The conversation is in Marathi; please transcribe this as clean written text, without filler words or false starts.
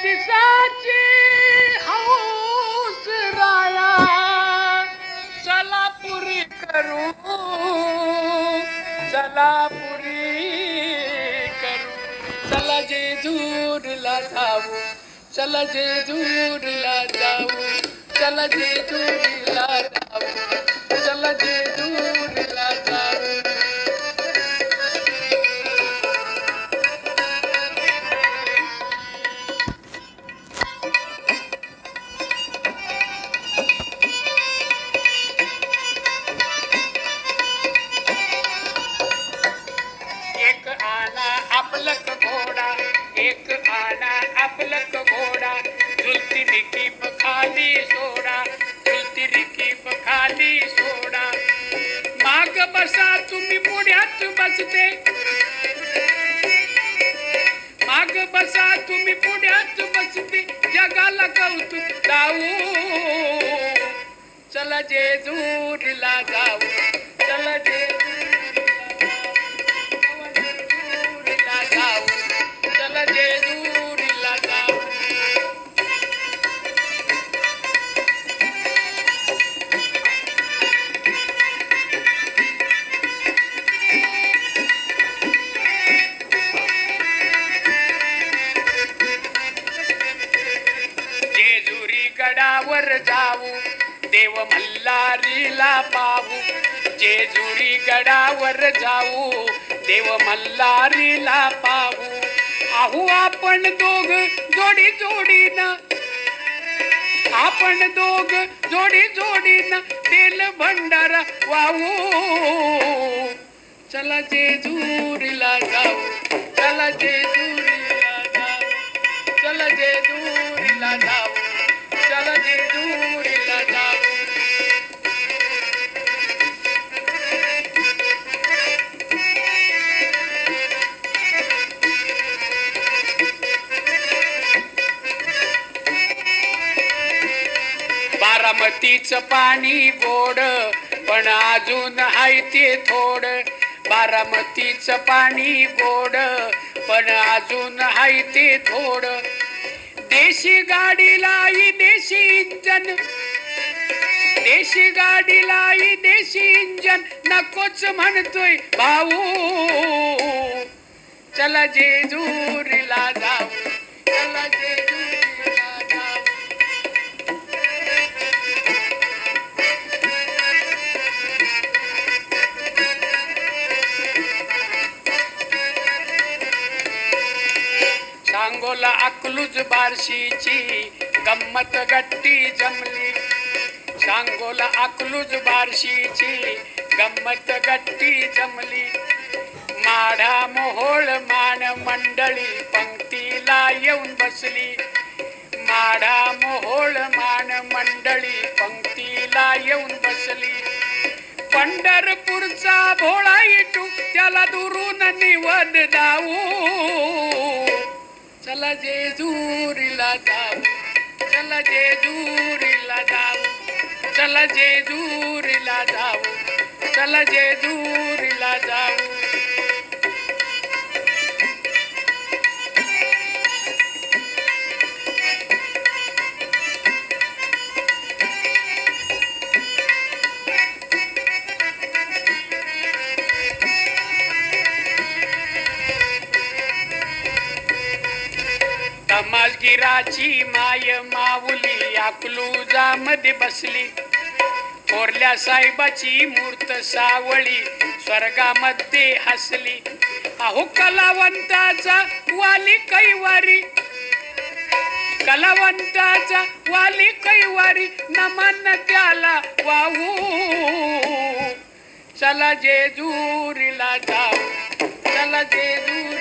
दिसाची हौस राया चला पुरी करू चला पुरी करू चला जेजूरला जाऊ चला जेजूरला जाऊ चला जेजूरला जाऊ चला जेजूरला जाऊ एक आला आपलक घोडा एक आला आपलक घोडा झुलती रिकीब खाली सोडा झुलती रिकीब खाली सोडा माग बसा तुम्ही पुढ्यात बसते माग बसा तुम्ही पुढ्यात बसते जगाला कौतुक जाऊ चला जेजूरला जाऊ चला चला जेजूरला जाऊ जेजुरी गडावर जाऊ देव मल्हारीला पाहू जेजुरी गडावर जाऊ देव मल्हारीला पाहू आहू आपण दोघ जोडी जोडीनं आपण दोघ जोडी जोडीनं तेल भंडारा वाहू चला जेजुरीला जाऊ चला जेजुरीला जाऊ चला जेजुरीला जाऊ चला जेजुरीला जाऊ बारामतीचं पाणी गोड पण अजून आहे ते थोड बारामतीचं पाणी गोड पण अजून आहे ते थोड देशी गाडीला देशी इंजन देशी गाडीला देशी इंजन नकोच म्हणतोय भाऊ चला जेजुरीला जाऊ चला जेजुरीला जाऊ सांगोला अकलूज बार्शीची गम्मत गट्टी जमली सांगोला अकलूज बार्शीची गम्मत गट्टी जमली माढा मोहोळ मान मंडळी पंक्तीला येऊन बसली माढा मोहोळ मान मंडळी पंक्तीला येऊन बसली पंढरपूरचा भोळा इटू त्याला दुरून निवद दाऊ चला जेजुरीला जाऊ चला जेजुरीला जाऊ चला जेजुरीला जाऊ चला जेजुरीला जाऊ तमासगिराची माय माऊली अकलूजामध्ये बसली थोरल्या साहेबाची मूर्त सावळी स्वर्गामध्ये हसली अहो कलावंताचा वाली कैवारी कलावंताचा वाली कैवारी नमन त्याला वाहू चला जेजुरीला जाऊ चला जेजुरीला